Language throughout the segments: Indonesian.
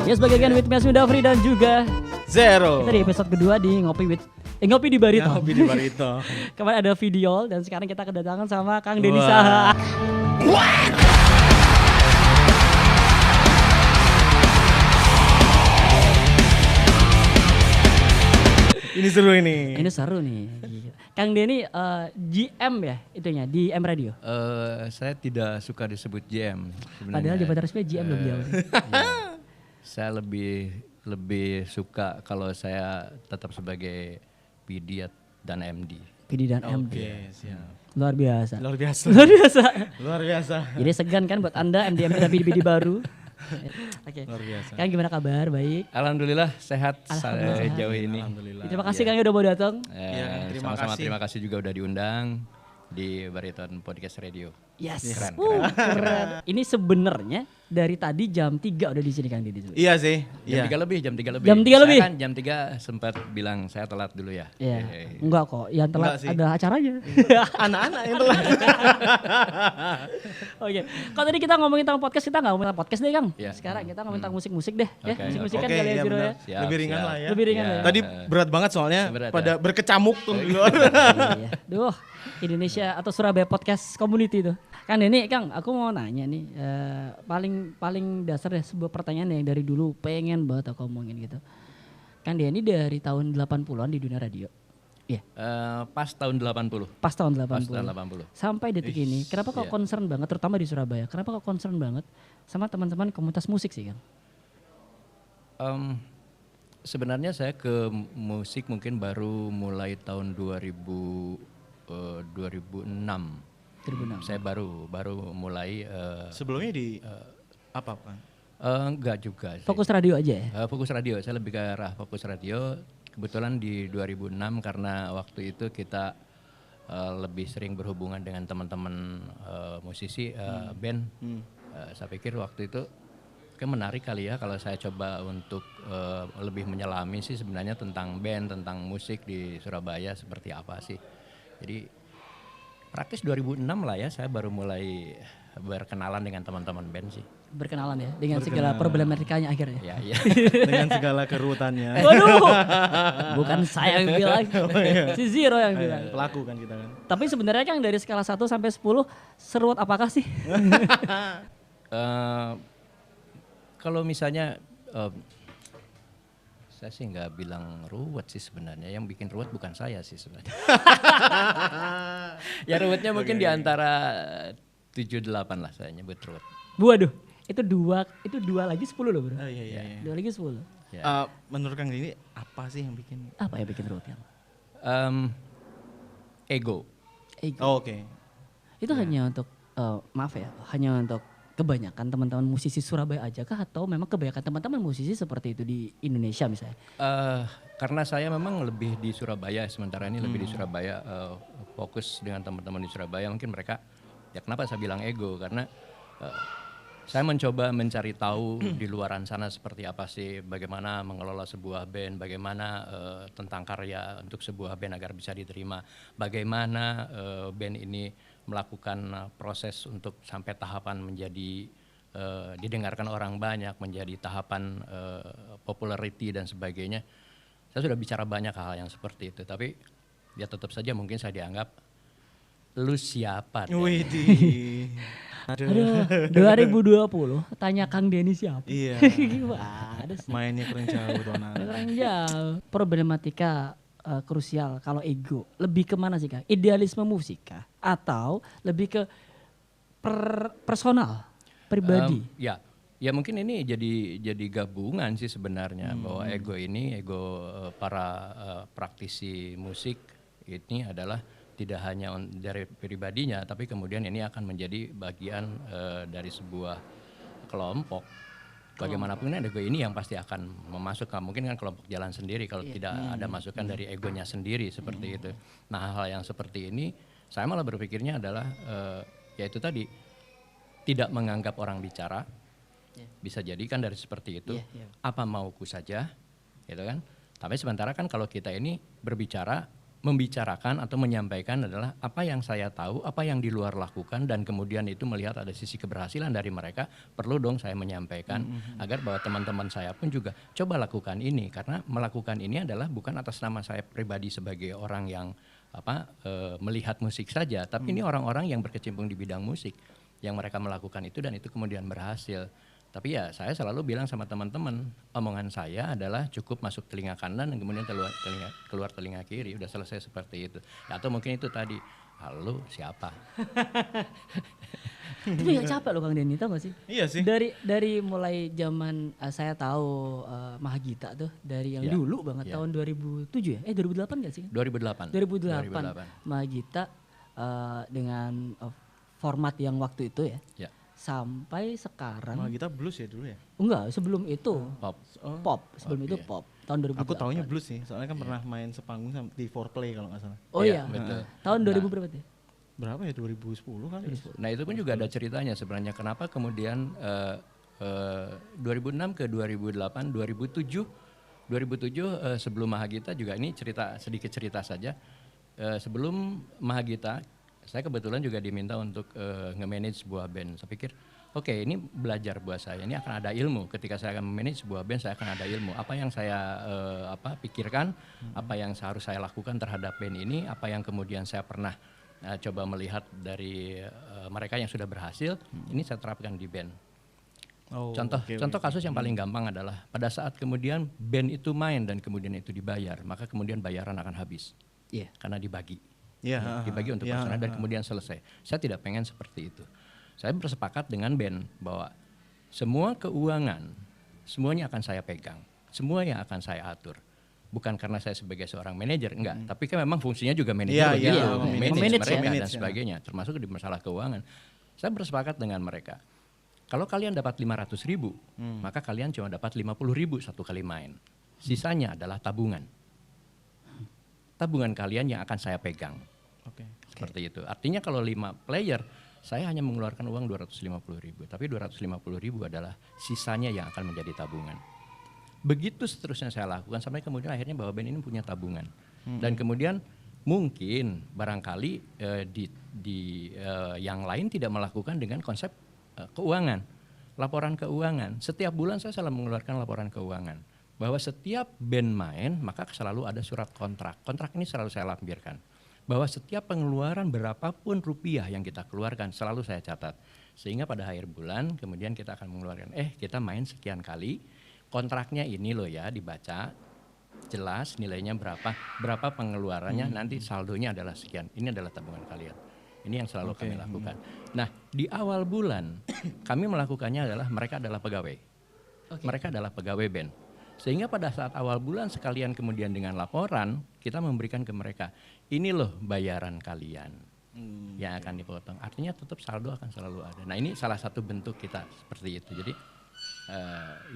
Ya sebagai kan with Mas Midafri dan juga Zero. kita di episode kedua di Ngopi di Barito. Ngopi di Barito. Kemarin ada video dan sekarang kita kedatangan sama Kang Denny Wah. Saha. Ini seru ini. Ini seru nih. Kang Denny GM ya itunya di M Radio. Saya tidak suka disebut GM sebenarnya. Padahal jabatan resmi GM loh beliau. Iya. Saya lebih suka kalau saya tetap sebagai PD dan MD. PD dan MD. Oke, siap. Luar biasa. Luar biasa. Luar biasa. Luar biasa. Jadi segan kan buat Anda MD tapi PD baru. Oke. Luar biasa. Kang gimana kabar? Baik. Alhamdulillah sehat Alhamdulillah. sejauh ini. Alhamdulillah. Terima kasih Kang udah mau datang. Ya, terima Sama-sama kasih. terima kasih juga udah diundang di Bariton Podcast Radio. Yes. Keren, Keren. Ini sebenarnya dari tadi jam 3 udah di sini Kang Denny. Iya sih. Jam Iya. 3 lebih, jam 3 lebih. Jam 3 Saya lebih? kan jam 3 sempat bilang saya telat dulu ya. Iya. Enggak kok, yang telat Enggak sih. ada acaranya. Anak-anak yang telah. Oke. Kalau tadi kita ngomongin tentang podcast, kita nggak ngomongin tentang podcast deh Kang. Iya. Sekarang kita ngomongin tentang musik-musik deh. Ya, Oke. musik-musik kan Oke, kalian iya Zero ya. benar. Siap, Lebih ringan siap. lah ya. Lebih ringan Iya. lah ya. Tadi berat banget soalnya Berat, pada ya. berkecamuk tuh di luar. Iya. Duh, Indonesia atau Surabaya Podcast Community tuh. Kang Denny, Kang, aku mau nanya nih, paling dasar ya sebuah pertanyaan yang dari dulu pengen banget aku omongin gitu. Kang Denny dari tahun 80-an di dunia radio. Iya, Pas tahun 80. pas tahun Pas 80. tahun 80. Sampai detik ini, kenapa kok Iya. concern banget, terutama di Surabaya, kenapa kok concern banget sama teman-teman komunitas musik sih Kang? Sebenarnya saya ke musik mungkin baru mulai tahun 2006. 2006. Saya baru mulai Sebelumnya di apa kan? enggak juga sih. Fokus radio aja ya? Fokus radio, saya lebih ke arah fokus radio. Kebetulan di 2006 karena waktu itu kita lebih sering berhubungan dengan teman-teman musisi band. Saya pikir waktu itu menarik kali ya kalau saya coba untuk lebih menyelami sih sebenarnya tentang band, tentang musik di Surabaya seperti apa sih. Jadi praktis 2006 lah ya saya baru mulai berkenalan dengan teman-teman band sih. Berkenalan ya, dengan segala problematikanya akhirnya. Ya, iya. Dengan segala kerutannya. Waduh, bukan saya yang bilang, si Zero yang bilang. Pelaku kan kita kan. Tapi sebenarnya Kang dari skala 1 sampai 10 seruat apakah sih? Kalau misalnya saya sih nggak bilang ruwet sih sebenarnya. Yang bikin ruwet bukan saya sih sebenarnya. Ya ruwetnya mungkin di antara 7-8 lah saya nyebut ruwet. Waduh, itu dua lagi 10 loh bro. Oh, iya. Dua lagi 10. Ya. Menurut Kang Denny apa sih yang bikin? Apa yang bikin ruwet Kang? Ego. Oh, oke. Itu hanya untuk, maaf ya, hanya untuk kebanyakan teman-teman musisi Surabaya aja kah? Atau memang kebanyakan teman-teman musisi seperti itu di Indonesia misalnya? Karena saya memang lebih di Surabaya, sementara ini lebih di Surabaya, fokus dengan teman-teman di Surabaya. Mungkin mereka, ya kenapa saya bilang ego? Karena saya mencoba mencari tahu di luaran sana seperti apa sih, bagaimana mengelola sebuah band, bagaimana tentang karya untuk sebuah band agar bisa diterima, bagaimana band ini melakukan proses untuk sampai tahapan menjadi didengarkan orang banyak, menjadi tahapan popularity dan sebagainya. Saya sudah bicara banyak hal yang seperti itu, tapi ya tetap saja mungkin saya dianggap lu siapa? Widih. Aduh, 2020 tanya Kang Denny siapa? Iya. Gimana sih? Mainnya keren jauh Dona. Keren jauh. Problematika krusial kalau ego lebih kemana sih Kang? Idealisme musik kah? Atau lebih ke personal, pribadi? Ya mungkin ini jadi gabungan sih sebenarnya bahwa ego ini para praktisi musik ini adalah tidak hanya dari pribadinya tapi kemudian ini akan menjadi bagian dari sebuah kelompok. Bagaimanapun ego ini yang pasti akan memasukkan, mungkin kan kelompok jalan sendiri kalau tidak ada masukan dari egonya sendiri seperti itu. Nah hal-hal yang seperti ini saya malah berpikirnya adalah yaitu tadi tidak menganggap orang bicara, bisa jadi kan dari seperti itu, apa mauku saja gitu kan. Tapi sementara kan kalau kita ini berbicara membicarakan atau menyampaikan adalah apa yang saya tahu, apa yang di luar lakukan, dan kemudian itu melihat ada sisi keberhasilan dari mereka, perlu dong saya menyampaikan agar bahwa teman-teman saya pun juga coba lakukan ini, karena melakukan ini adalah bukan atas nama saya pribadi sebagai orang yang melihat musik saja, tapi ini orang-orang yang berkecimpung di bidang musik yang mereka melakukan itu dan itu kemudian berhasil. Tapi ya saya selalu bilang sama teman-teman, omongan saya adalah cukup masuk telinga kanan dan kemudian keluar telinga kiri, udah selesai seperti itu. Ya, atau mungkin itu tadi, halo siapa? Tapi gak capek loh Kang Denny, tau gak sih? Iya sih. Dari mulai zaman saya tahu Mahagita tuh, dari yang dulu banget tahun 2007 ya? 2008 gak sih? 2008. 2008. Mahagita dengan format yang waktu itu ya. Ya. Sampai sekarang. Mahagita blues ya dulu ya? Enggak, sebelum itu Pop. sebelum itu pop tahun 2008. Aku taunya blues sih, soalnya kan pernah main sepanggung sama di Foreplay kalau nggak salah. Oh iya, betul. tahun 2000 berapa tuh? Berapa ya, 2010 kali? Nah itu pun juga ada ceritanya sebenarnya kenapa kemudian 2006 ke 2008, 2007 sebelum Mahagita juga, ini sedikit cerita saja. Sebelum Mahagita saya kebetulan juga diminta untuk nge-manage sebuah band. Saya pikir oke, ini belajar buat saya, ini akan ada ilmu. Ketika saya akan manage sebuah band, saya akan ada ilmu. Apa yang saya pikirkan, apa yang harus saya lakukan terhadap band ini, apa yang kemudian saya pernah coba melihat dari mereka yang sudah berhasil, ini saya terapkan di band. Contoh kasus yang paling gampang adalah pada saat kemudian band itu main dan kemudian itu dibayar, maka kemudian bayaran akan habis. Iya. Karena dibagi. Iya. Dibagi untuk personal dan kemudian selesai. Saya tidak pengen seperti itu. Saya bersepakat dengan band bahwa semua keuangan, semuanya akan saya pegang, semuanya akan saya atur. Bukan karena saya sebagai seorang manajer, enggak. Tapi kan memang fungsinya juga manajer, manage mereka dan sebagainya, termasuk di masalah keuangan. Saya bersepakat dengan mereka. Kalau kalian dapat 500.000, maka kalian cuma dapat 50.000 satu kali main. Sisanya adalah tabungan. Tabungan kalian yang akan saya pegang. Seperti itu. Artinya kalau 5 player, saya hanya mengeluarkan uang 250.000, tapi 250.000 adalah sisanya yang akan menjadi tabungan. Begitu seterusnya saya lakukan sampai kemudian akhirnya bahwa band ini punya tabungan. Dan kemudian mungkin barangkali yang lain tidak melakukan dengan konsep keuangan, laporan keuangan. Setiap bulan saya selalu mengeluarkan laporan keuangan. Bahwa setiap band main maka selalu ada surat kontrak. Kontrak ini selalu saya lampirkan. Bahwa setiap pengeluaran berapapun rupiah yang kita keluarkan selalu saya catat. Sehingga pada akhir bulan kemudian kita akan mengeluarkan, kita main sekian kali, kontraknya ini loh ya, dibaca, jelas nilainya berapa pengeluarannya, nanti saldonya adalah sekian, ini adalah tabungan kalian. Ini yang selalu kami lakukan. Nah di awal bulan kami melakukannya adalah mereka adalah pegawai. Mereka adalah pegawai band. Sehingga pada saat awal bulan sekalian kemudian dengan laporan kita memberikan ke mereka, ini loh bayaran kalian yang akan dipotong. Artinya tetap saldo akan selalu ada. Nah ini salah satu bentuk kita seperti itu. Jadi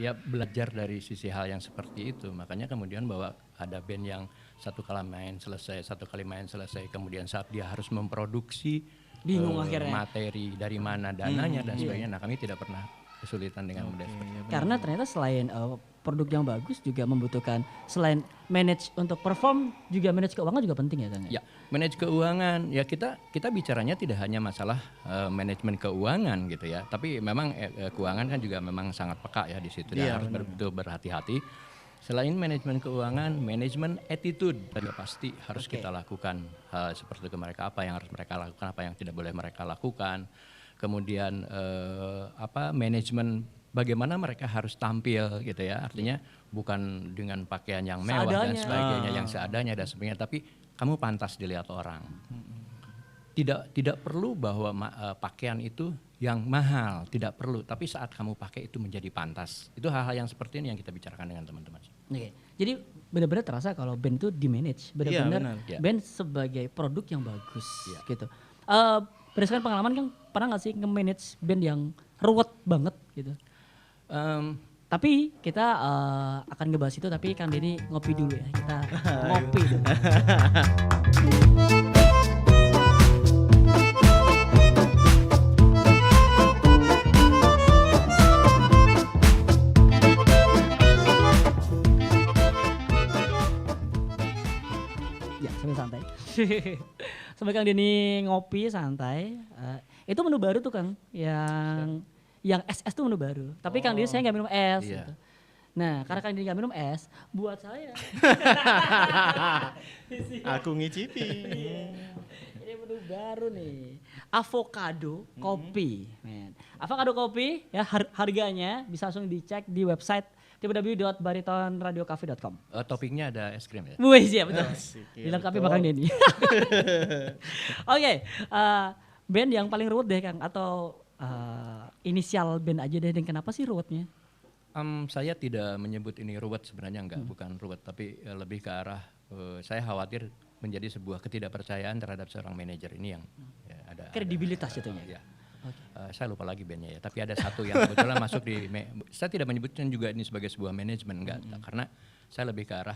ya belajar dari sisi hal yang seperti itu. Makanya kemudian bahwa ada band yang satu kali main selesai, kemudian saat dia harus memproduksi bingung akhirnya materi dari mana dananya dan sebagainya. Nah kami tidak pernah kesulitan dengan karena ternyata selain produk yang bagus juga membutuhkan selain manage untuk perform juga manage keuangan juga penting ya Kang? Ya, manage keuangan ya kita bicaranya tidak hanya masalah manajemen keuangan gitu ya, tapi memang keuangan kan juga memang sangat peka ya di situ dan harus betul berhati-hati. Selain manajemen keuangan, manajemen attitude juga pasti harus kita lakukan. Seperti itu mereka, apa yang harus mereka lakukan, apa yang tidak boleh mereka lakukan. Kemudian manajemen bagaimana mereka harus tampil gitu ya, artinya bukan dengan pakaian yang mewah dan sebagainya, yang seadanya dan sebagainya, tapi kamu pantas dilihat orang. Tidak perlu bahwa pakaian itu yang mahal, tidak perlu, tapi saat kamu pakai itu menjadi pantas. Itu hal-hal yang seperti ini yang kita bicarakan dengan teman-teman. Oke. Jadi benar-benar terasa kalau band itu di manage, benar-benar band sebagai produk yang bagus gitu. Berdasarkan pengalaman Kang, pernah nggak sih nge-manage band yang ruwet banget gitu? Tapi kita akan ngebahas itu, tapi Kang Denny ngopi dulu ya, kita ngopi dulu. Ya, sambil santai. Sampai Kang Denny ngopi santai. Itu menu baru tuh Kang, yang es tuh menu baru. Tapi Kang Denny saya nggak minum es. Iya. Gitu. Nah, karena Kang Denny nggak minum es, buat saya. Aku ngicipi. Ini menu baru nih, avocado kopi, men. Avocado kopi ya harganya bisa langsung dicek di website www.baritonradiocafe.com. Toppingnya ada es krim ya? Wih, iya betul. Asik, iya, Dilengkapi betul. Bakang Denny. Oke, band yang paling ruwet deh Kang, atau inisial band aja deh, dan kenapa sih ruwetnya? Saya tidak menyebut ini ruwet sebenarnya enggak, bukan ruwet, tapi lebih ke arah saya khawatir menjadi sebuah ketidakpercayaan terhadap seorang manajer ini yang ya, ada Kredibilitas jatuhnya. Ya. Saya lupa lagi bandnya ya, tapi ada satu yang kebetulan masuk di. Saya tidak menyebutkan juga ini sebagai sebuah manajemen enggak, karena saya lebih ke arah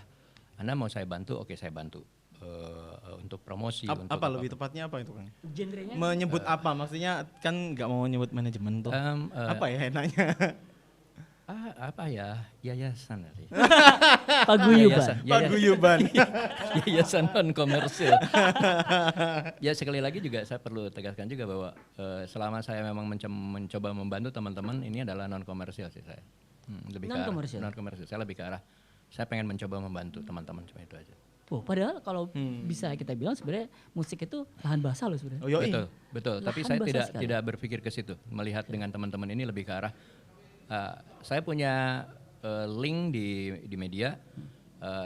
Anda mau saya bantu, oke saya bantu untuk promosi. untuk Apa lebih tepatnya apa itu Kang? Genrenya? Menyebut apa? Maksudnya kan nggak mau nyebut manajemen tuh. Apa ya enaknya? Apa ya, yayasan sih. Paguyuban. Paguyuban. Yayasan non komersil. Ya sekali lagi juga saya perlu tegaskan juga bahwa selama saya memang mencoba membantu teman-teman, ini adalah non komersil sih saya. Lebih ke arah Non-komersil? non komersil. Saya lebih ke arah saya pengen mencoba membantu teman-teman, cuma itu aja. Oh, padahal kalau bisa kita bilang sebenarnya musik itu lahan basah loh sebenarnya. Oh yoi. Betul. Tapi Lahan saya basah sekali. tidak berpikir ke situ. Melihat dengan teman-teman ini lebih ke arah saya punya link di media.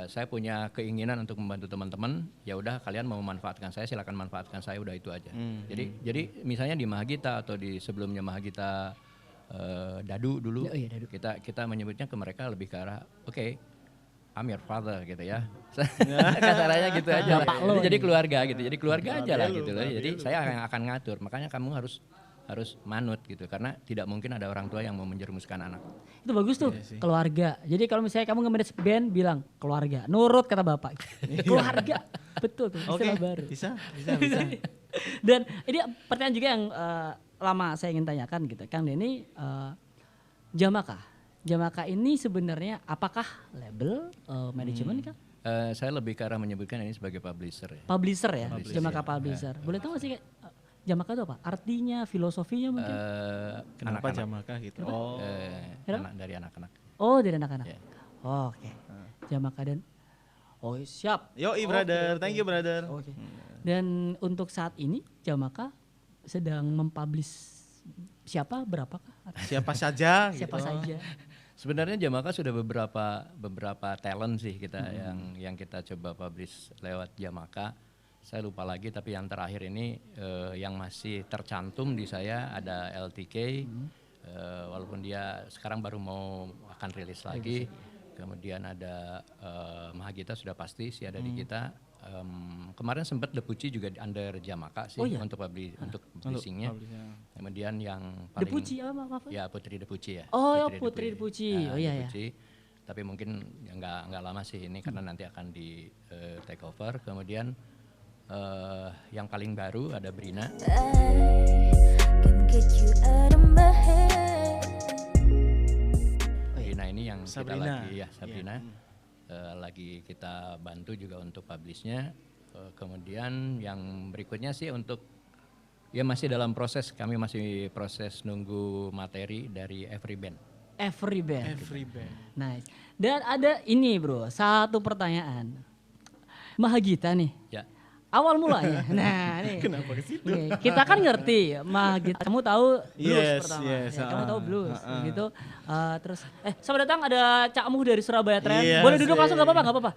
Saya punya keinginan untuk membantu teman-teman. Ya udah, kalian mau memanfaatkan saya, silakan manfaatkan saya, udah itu aja. Jadi misalnya di Mahagita atau di sebelumnya Mahagita Dadu dulu, Oh iya, Dadu. kita menyebutnya ke mereka lebih ke arah I'm your father gitu ya. Kasarannya gitu aja. Bapak lo Jadi ini. keluarga gitu. Jadi keluarga aja lah Babe gitu lu, loh. babe Jadi lu. saya yang akan ngatur. Makanya kamu harus manut gitu, karena tidak mungkin ada orang tua yang mau menjerumuskan anak. Itu bagus tuh, keluarga. Jadi kalau misalnya kamu nge-manage band, bilang keluarga. Nurut kata bapak. Keluarga. Betul tuh, Oke. istilah baru. Bisa. Dan ini pertanyaan juga yang lama saya ingin tanyakan gitu. Kang Denny, Jamaka ini sebenarnya apakah label manajemen kah? Saya lebih ke arah menyebutkan ini sebagai publisher ya. Publisher ya, Jamaka Publisher. Boleh tahu nggak sih Jamaka itu apa? Artinya, filosofinya mungkin? Kenapa Anak-anak. Jamaka gitu? Oh. Dari anak-anak. Oh, dari anak-anak. Ya. Oh, oke. Jamaka dan siap. Yoi brother, thank you brother. Oke. Dan untuk saat ini Jamaka sedang mempublish siapa, berapakah? Siapa saja Siapa gitu. saja? Sebenarnya Jamaka sudah beberapa talent sih kita yang kita coba publish lewat Jamaka. Saya lupa lagi, tapi yang terakhir ini yang masih tercantum di saya ada LTK, walaupun dia sekarang baru mau akan rilis lagi. Kemudian ada Mahagita sudah pasti sih ada di kita. Kemarin sempat Depuci juga under Jamaka sih untuk publishingnya. Kemudian yang paling Depuci apa maaf? ya Putri Depuci ya. Oh, Putri Depuci. Oh iya ya. Depuci. Tapi mungkin ya nggak lama sih ini karena nanti akan di take over. Kemudian yang paling baru ada Brina. Brina ini yang Sabrina. Sabrina. Lagi kita bantu juga untuk publishnya. Kemudian yang berikutnya sih untuk ya masih dalam proses, kami masih proses nunggu materi dari Every Band. Every band. Every band. Nice. Dan ada ini bro, satu pertanyaan. Mahagita nih. Ya. Awal mulanya. Nah, nih. Kenapa ke situ? Nih, kita kan ngerti Mahagita. Kamu tahu blues Yes, pertama. yes, Ya, kamu tahu blues ah. gitu. Terus selamat datang ada Cak Muh dari Surabaya Trend. Yes, Boleh duduk yes. langsung enggak apa-apa.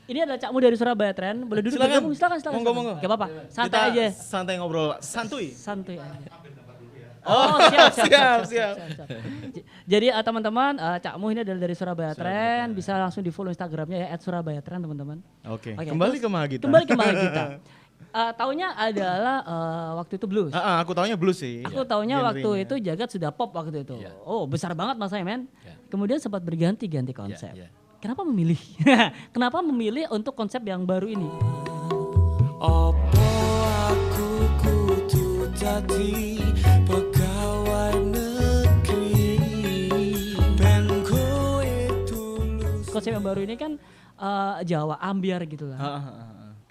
Ini ada Cak Muh dari Surabaya Trend. Boleh duduk Silakan. bergabung. Silakan. Monggo. Enggak apa-apa. Santai Kita aja. santai ngobrol, santuy. Santuy aja. Oh, siap. Jadi teman-teman, Cak Muh ini adalah dari Surabaya Trend, bisa langsung di follow Instagramnya ya @surabaya trend teman-teman. Oke. Oke, Kembali terus ke Mahagita. Kembali ke Mahagita. Taunya adalah waktu itu blues. Aku taunya blues sih. Aku taunya waktu Genrenya. itu Jagat sudah pop waktu itu. Iya. Oh besar banget masanya men. Iya. Kemudian sempat berganti-ganti konsep. Iya. Kenapa memilih? Kenapa memilih untuk konsep yang baru ini? Opo aku kudu dadi pegawai negeri ben kowe tulus. Konsep yang baru ini kan Jawa ambiar gitu lah.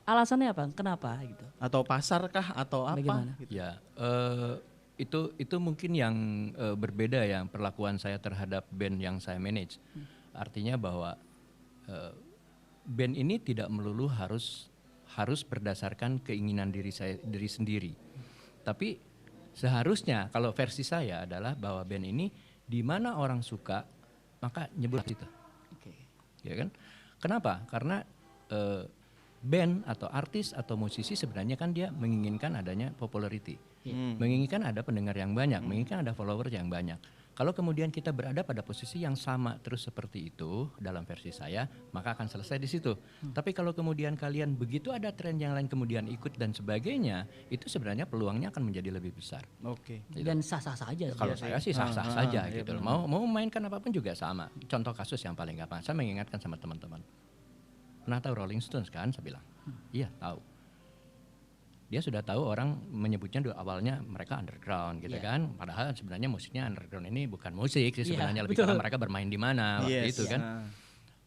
Alasannya apa? Kenapa gitu? Atau pasar kah atau apa? Bagaimana? Gitu. Ya, itu mungkin yang berbeda ya perlakuan saya terhadap band yang saya manage. Artinya bahwa band ini tidak melulu harus berdasarkan keinginan diri sendiri. Tapi seharusnya kalau versi saya adalah bahwa band ini di mana orang suka maka nyebut itu. Ya kan? Kenapa? Karena band atau artis atau musisi sebenarnya kan dia menginginkan adanya popularity, menginginkan ada pendengar yang banyak, menginginkan ada follower yang banyak. Kalau kemudian kita berada pada posisi yang sama terus seperti itu dalam versi saya, maka akan selesai di situ. Tapi kalau kemudian kalian begitu ada tren yang lain kemudian ikut dan sebagainya, itu sebenarnya peluangnya akan menjadi lebih besar. Oke. Dan sah-sah saja. Kalau saya sih sah-sah saja gitu. Mau memainkan apapun juga sama. Contoh kasus yang paling gampang, saya mengingatkan sama teman-teman. Pernah tahu Rolling Stones kan? Saya bilang, iya tahu. Dia sudah tahu orang menyebutnya awalnya mereka underground gitu kan. Padahal sebenarnya musiknya underground ini bukan musik sih sebenarnya, lebih karena mereka bermain di mana waktu itu kan.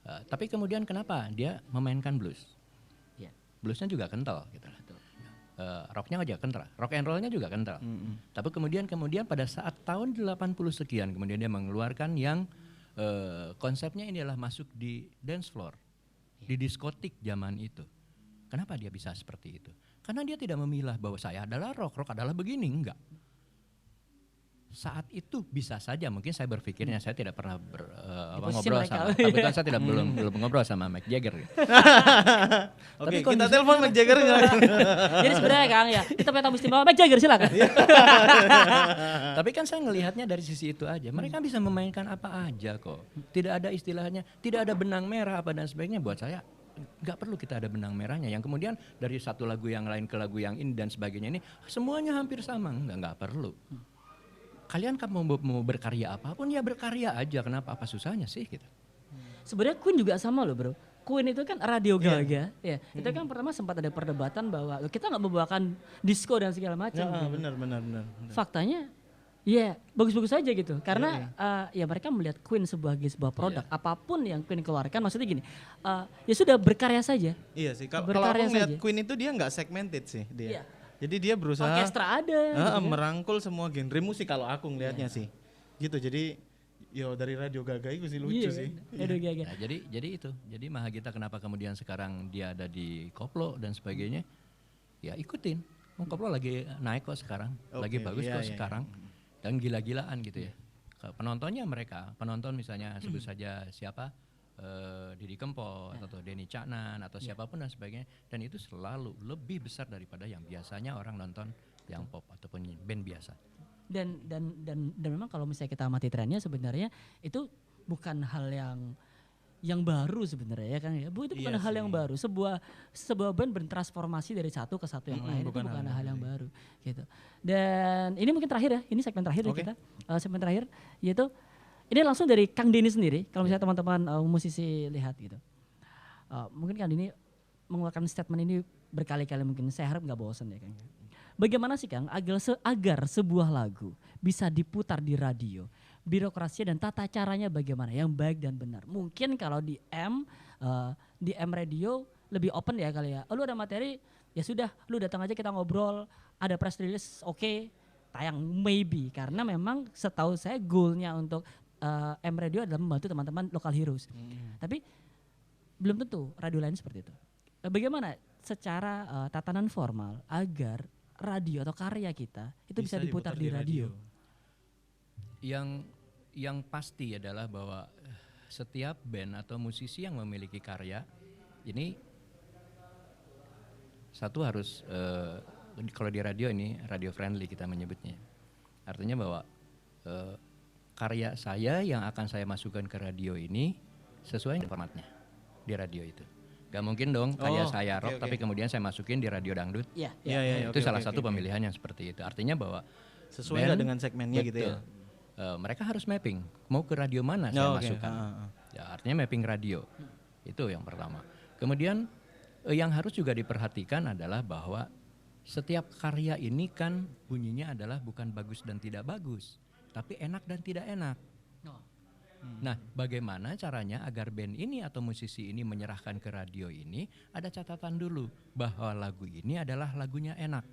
Tapi kemudian kenapa dia memainkan blues? Bluesnya juga kental gitu lah. Rocknya aja kental, rock and rollnya juga kental. Tapi kemudian pada saat tahun 80 sekian kemudian dia mengeluarkan yang konsepnya ini adalah masuk di dance floor. Di diskotik zaman itu. Kenapa dia bisa seperti itu? Karena dia tidak memilah bahwa saya adalah rock adalah begini, enggak. Saat itu bisa saja, mungkin saya berpikirnya saya tidak pernah ngobrol sama, kebetulan saya belum ngobrol sama Mick Jagger. Gitu. Oke, kita telepon Mick Jagger. Jadi sebenarnya Kang ya, kita pengen tamu istimewa Mick Jagger silakan. Tapi kan saya ngelihatnya dari sisi itu aja. Mereka bisa memainkan apa aja kok. Tidak ada istilahnya, tidak ada benang merah apa dan sebagainya. Buat saya nggak perlu kita ada benang merahnya. Yang kemudian dari satu lagu yang lain ke lagu yang ini dan sebagainya ini semuanya hampir sama. Nggak perlu. Kalian kan mau berkarya apapun ya berkarya aja. Kenapa? Apa susahnya sih gitu. Sebenarnya Queen juga sama loh bro. Queen itu kan radio Gaga, ya. Itu kan pertama sempat ada perdebatan bahwa kita nggak membawakan disco dan segala macam. Benar. Faktanya, ya bagus-bagus aja gitu. Karena ya mereka melihat Queen sebagai sebuah produk. Apapun yang Queen keluarkan, maksudnya gini, ya sudah berkarya saja. Iya sih. Kalau aku lihat Queen itu dia nggak segmented sih dia. Jadi dia berusaha orkestra ada, merangkul semua genre musik kalau aku ngelihatnya sih. Gitu. Jadi dari Radio Gaga itu sih lucu sih. Radio Gaga. Nah, jadi itu. Jadi Mahagita kenapa kemudian sekarang dia ada di Koplo dan sebagainya? Ya ikutin. Koplo lagi naik kok sekarang. Lagi bagus kok sekarang. Dan gila-gilaan gitu ya. Penontonnya penonton misalnya sebut saja siapa? Didi Kempot atau Denny Caknan atau siapapun dan sebagainya, dan itu selalu lebih besar daripada yang biasanya orang nonton yang pop ataupun band biasa. Dan memang kalau misalnya kita amati trennya sebenarnya itu bukan hal yang baru sebenarnya ya kan ya. Itu bukan hal yang baru. Sebuah band bertransformasi dari satu ke satu yang lain itu bukan hal yang baru gitu. Dan ini mungkin terakhir ya, ini segmen terakhir kita. Segmen terakhir yaitu ini langsung dari Kang Denny sendiri, kalau misalnya teman-teman musisi lihat gitu. Mungkin Kang Denny mengeluarkan statement ini berkali-kali mungkin, saya harap nggak bosan ya Kang. Bagaimana sih Kang agar sebuah lagu bisa diputar di radio, birokrasinya dan tata caranya bagaimana yang baik dan benar. Mungkin kalau di M Radio lebih open ya kali ya. Lu ada materi, ya sudah lu datang aja kita ngobrol, ada press release oke, tayang maybe. Karena memang setahu saya goalnya untuk M Radio adalah membantu teman-teman local heroes. Tapi belum tentu radio lain seperti itu. Bagaimana secara tatanan formal agar radio atau karya kita itu bisa diputar di radio? Yang pasti adalah bahwa setiap band atau musisi yang memiliki karya ini satu harus kalau di radio ini radio friendly kita menyebutnya. Artinya bahwa karya saya yang akan saya masukkan ke radio ini sesuai formatnya di radio itu. Gak mungkin dong kayak saya rock tapi kemudian saya masukin di radio dangdut. Itu salah satu pemilihan yang seperti itu. Artinya bahwa sesuai dengan segmennya gitu ya. Mereka harus mapping mau ke radio mana saya masukkan. Ya, artinya mapping radio. Itu yang pertama. Kemudian yang harus juga diperhatikan adalah bahwa setiap karya ini kan bunyinya adalah bukan bagus dan tidak bagus, tapi enak dan tidak enak. Nah, bagaimana caranya agar band ini atau musisi ini menyerahkan ke radio ini? Ada catatan dulu bahwa lagu ini adalah lagunya enak.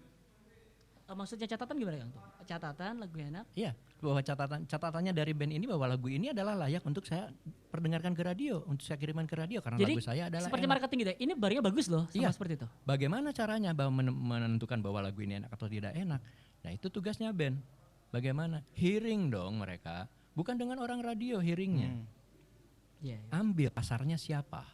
Maksudnya catatan gimana Kang? Catatan lagu enak? Iya, bahwa catatannya dari band ini bahwa lagu ini adalah layak untuk saya perdengarkan ke radio, untuk saya kirimkan ke radio karena Jadi lagu saya adalah seperti enak. marketing gitu ya. Ini barangnya bagus loh, sama Iya. seperti itu. Bagaimana caranya bahwa menentukan bahwa lagu ini enak atau tidak enak? Nah, itu tugasnya band. Bagaimana? Hearing dong mereka, bukan dengan orang radio hearingnya. Iya. Ambil pasarnya siapa?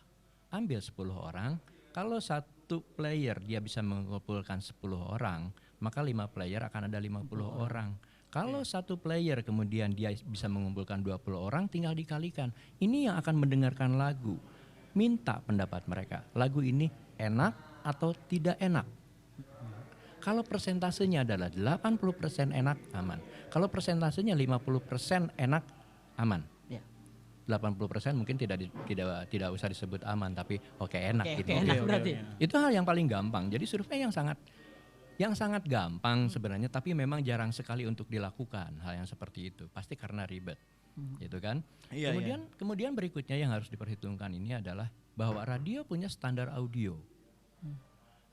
Ambil 10 orang. Kalau satu player dia bisa mengumpulkan 10 orang, maka 5 player akan ada 50 orang. Kalau satu player kemudian dia bisa mengumpulkan 20 orang, tinggal dikalikan. Ini yang akan mendengarkan lagu. Minta pendapat mereka. Lagu ini enak atau tidak enak? Kalau persentasenya adalah 80% enak, aman. Kalau persentasenya 50% enak, aman. Ya. 80% mungkin tidak usah disebut aman, tapi oke enak Oke, gitu. enak berarti. Itu hal yang paling gampang. Jadi survei yang sangat gampang sebenarnya, tapi memang jarang sekali untuk dilakukan hal yang seperti itu. Pasti karena ribet, gitu kan. Iya, Kemudian berikutnya yang harus diperhitungkan ini adalah bahwa radio punya standar audio.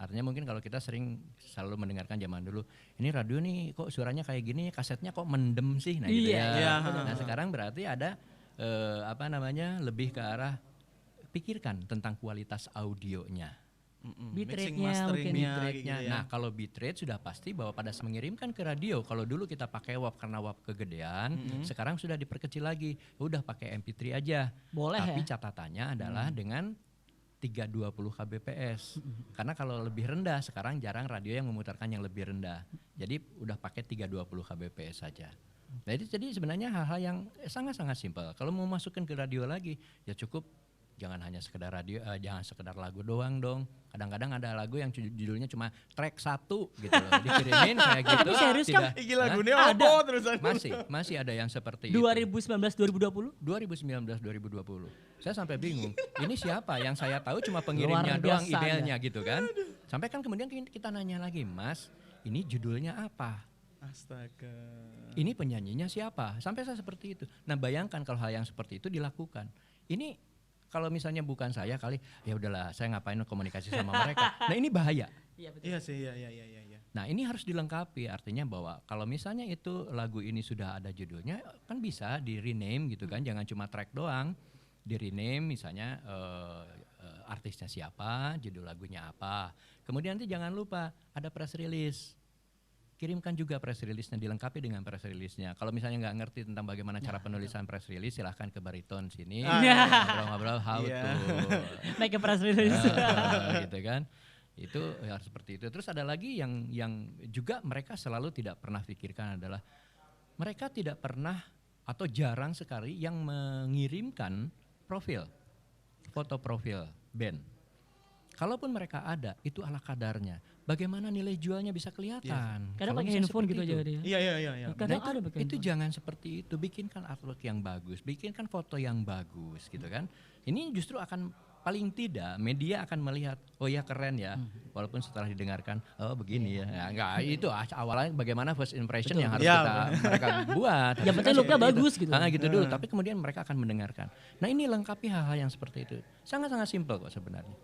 Artinya mungkin kalau kita selalu mendengarkan zaman dulu, ini radio nih kok suaranya kayak gini, kasetnya kok mendem sih, nah gitu Iya, ya. iya. Nah sekarang berarti ada lebih ke arah pikirkan tentang kualitas audionya. Bitrate-nya mungkin. Bitrate-nya. Gitu ya. Nah, kalau bitrate sudah pasti bahwa pada mengirimkan ke radio, kalau dulu kita pakai WAV karena WAV kegedean, sekarang sudah diperkecil lagi. Udah pakai MP3 aja. Boleh Tapi ya? catatannya adalah dengan 320 kbps. Karena kalau lebih rendah, sekarang jarang radio yang memutarkan yang lebih rendah. Jadi udah pakai 320 kbps saja. Nah, jadi sebenarnya hal-hal yang sangat-sangat simpel. Kalau mau masukkan ke radio lagi, ya cukup jangan hanya sekedar radio, jangan sekedar lagu doang dong. Kadang-kadang ada lagu yang judulnya cuma track 1 gitu loh, dikirimin kayak gitu. Tapi serius, Kang? Iki lagunya Hah? apa terusan? Masih ada yang seperti itu. 2019-2020? 2019-2020. Saya sampai bingung. Ini siapa? Yang saya tahu cuma pengirimnya Luar doang, biasa emailnya gitu kan. Sampai kan kemudian kita nanya lagi, Mas, ini judulnya apa? Astaga. Ini penyanyinya siapa? Sampai saya seperti itu. Nah, bayangkan kalau hal yang seperti itu dilakukan. Ini kalau misalnya bukan saya kali, ya udahlah, saya ngapain komunikasi sama mereka. Nah, ini bahaya. Iya betul. Iya sih, iya. Nah, ini harus dilengkapi, artinya bahwa kalau misalnya itu lagu ini sudah ada judulnya, kan bisa di rename gitu kan, jangan cuma track doang, di rename misalnya artisnya siapa, judul lagunya apa. Kemudian nanti jangan lupa ada press release. Kirimkan juga press release-nya, dilengkapi dengan press release-nya. Kalau misalnya nggak ngerti tentang bagaimana cara penulisan press release, silahkan ke Bariton sini, ngobrol-ngobrol how to Make a press release. gitu kan. Itu ya seperti itu. Terus ada lagi yang juga mereka selalu tidak pernah pikirkan adalah mereka tidak pernah atau jarang sekali yang mengirimkan foto profil band. Kalaupun mereka ada, itu ala kadarnya. Bagaimana nilai jualnya bisa kelihatan? Kadang Kalau pakai misalnya handphone seperti gitu itu. aja dia. Iya. Kadang Nah, ada pakai itu handphone. jangan seperti itu. Bikinkan artwork yang bagus, bikinkan foto yang bagus, gitu kan. Ini justru akan paling tidak media akan melihat, oh ya keren ya, walaupun setelah didengarkan, oh begini ya. Nah, enggak, itu awalnya bagaimana first impression yang harus mereka buat. Yang penting looknya bagus gitu. Gitu dulu, tapi kemudian mereka akan mendengarkan. Nah, ini lengkapi hal-hal yang seperti itu. Sangat-sangat simpel kok sebenarnya.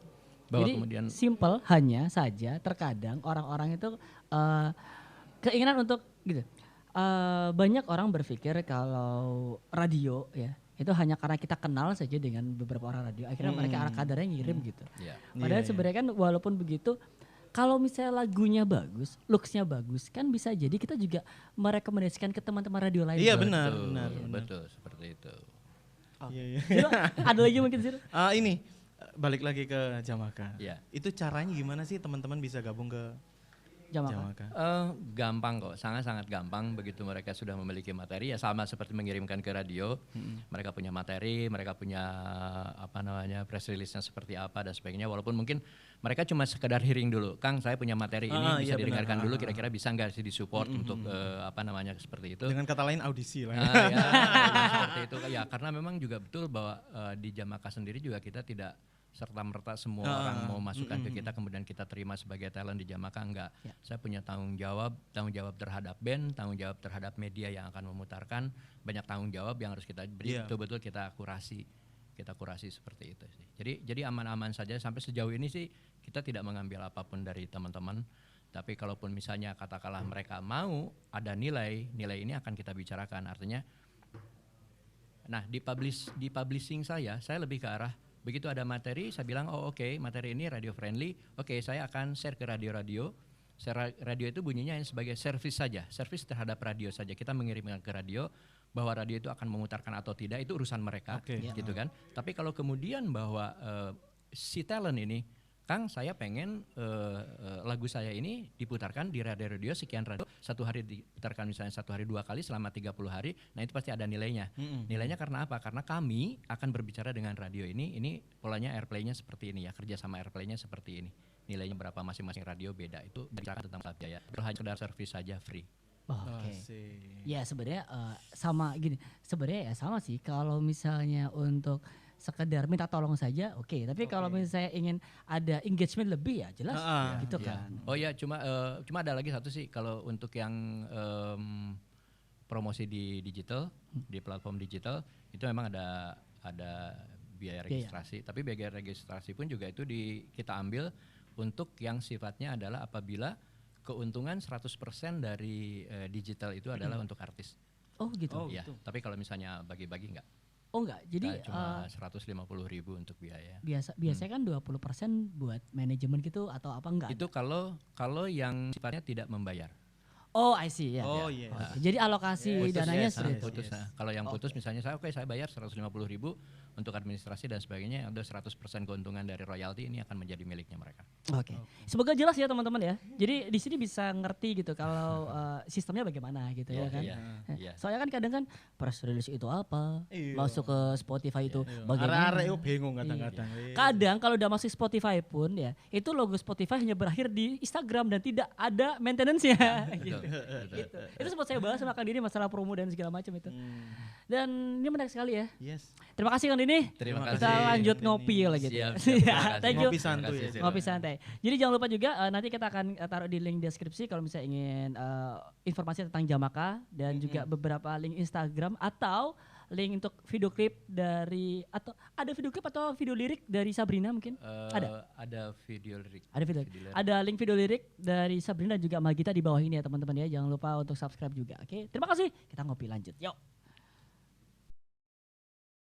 Bahwa Jadi kemudian simple hanya saja terkadang orang-orang itu keinginan untuk gitu. Banyak orang berpikir kalau radio ya itu hanya karena kita kenal saja dengan beberapa orang radio. Akhirnya mereka ala kadarnya ngirim gitu. ya, Padahal sebenarnya kan walaupun begitu kalau misalnya lagunya bagus, looks-nya bagus kan bisa jadi kita juga merekomendasikan ke teman-teman radio lain. Iya Bro. benar. betul seperti itu. Iya. Zero, ada lagi mungkin Zero? Ini balik lagi ke Jamaka. Iya. Itu caranya gimana sih teman-teman bisa gabung ke Jamaka. Jamaka? Gampang kok, sangat-sangat gampang. Begitu mereka sudah memiliki materi, ya sama seperti mengirimkan ke radio. Mereka punya materi, mereka punya press release-nya seperti apa dan sebagainya. Walaupun mungkin mereka cuma sekedar hearing dulu. Kang, saya punya materi ini, bisa iya, didengarkan benar. dulu. Kira-kira bisa nggak sih disupport untuk seperti itu? Dengan kata lain audisi lah. Ya, seperti itu. Ya, karena memang juga betul bahwa di Jamaka sendiri juga kita tidak serta-merta semua orang mau masukkan ke kita kemudian kita terima sebagai talent di Jamaka, enggak. Ya. Saya punya tanggung jawab terhadap band, tanggung jawab terhadap media yang akan memutarkan, banyak tanggung jawab yang harus kita beri, betul-betul kita kurasi seperti itu sih. Jadi aman-aman saja sampai sejauh ini sih kita tidak mengambil apapun dari teman-teman. Tapi kalaupun misalnya katakanlah mereka mau ada nilai ini akan kita bicarakan. Artinya, nah di publishing saya lebih ke arah begitu ada materi, saya bilang oke, materi ini radio friendly, oke, saya akan share ke radio-radio. Radio itu bunyinya sebagai service saja, service terhadap radio saja. Kita mengirimkan ke radio bahwa radio itu akan memutarkan atau tidak itu urusan mereka, gitu kan. Tapi kalau kemudian bahwa si talent ini, Kang, saya pengen lagu saya ini diputarkan di radio-radio sekian radio, satu hari diputarkan misalnya 1 hari 2 kali selama 30 hari, nah itu pasti ada nilainya. Nilainya karena apa? Karena kami akan berbicara dengan radio ini polanya airplay-nya seperti ini ya, kerja sama airplay-nya seperti ini. Nilainya berapa masing-masing radio beda, itu bicara tentang biaya. Hanya sekedar service saja free. Oke. Ya sebenarnya sama gini, sebenarnya ya sama sih kalau misalnya untuk sekedar minta tolong saja, oke. Tapi kalau misalnya saya ingin ada engagement lebih ya jelas gitu kan. Oh ya, cuma ada lagi satu sih kalau untuk yang promosi di digital, di platform digital itu memang ada biaya registrasi. Tapi biaya registrasi pun juga itu kita ambil untuk yang sifatnya adalah apabila keuntungan 100% dari digital itu adalah untuk artis. Oh gitu. Ya, tapi kalau misalnya bagi-bagi enggak. Oh enggak, jadi cuma 150.000 untuk biaya. Biasanya kan 20% buat manajemen gitu atau apa enggak? Itu kalau yang sifatnya tidak membayar. Oh, I see ya. Oh iya. Oke, jadi alokasi dananya seperti itu. Putus. Nah, kalau yang putus misalnya saya bayar 150.000 untuk administrasi dan sebagainya, ada 100% keuntungan dari royalti ini akan menjadi miliknya mereka. Oke. Semoga jelas ya teman-teman ya. Jadi di sini bisa ngerti gitu kalau sistemnya bagaimana gitu ya kan. Iya. Soalnya kan kadang kan press release itu apa, Iya. masuk ke Spotify itu Arek-arek bagaimana. itu bingung kadang-kadang. Kadang kalau udah masuk Spotify pun ya, itu logo Spotify hanya berakhir di Instagram dan tidak ada maintenance-nya. gitu. Gitu. Itu sempat saya bahas sama Kang Dini masalah promo dan segala macam itu. Dan ini menarik sekali ya. Yes. Terima kasih Kang Dini. Terima Kita kasih. lanjut ngopi lagi gitu. Siap, Ya, thank you. Ngopi santuy ya. Ngopi santai. Jadi jangan lupa juga nanti kita akan taruh di link deskripsi kalau misalnya ingin informasi tentang Jamaka dan juga beberapa link Instagram atau link untuk video klip dari atau ada video klip atau video lirik dari Sabrina mungkin? Ada video lirik. Ada video. Ada link video lirik dari Sabrina dan juga Magita di bawah ini ya teman-teman ya. Jangan lupa untuk subscribe juga. Oke. Terima kasih. Kita ngopi lanjut. Yuk.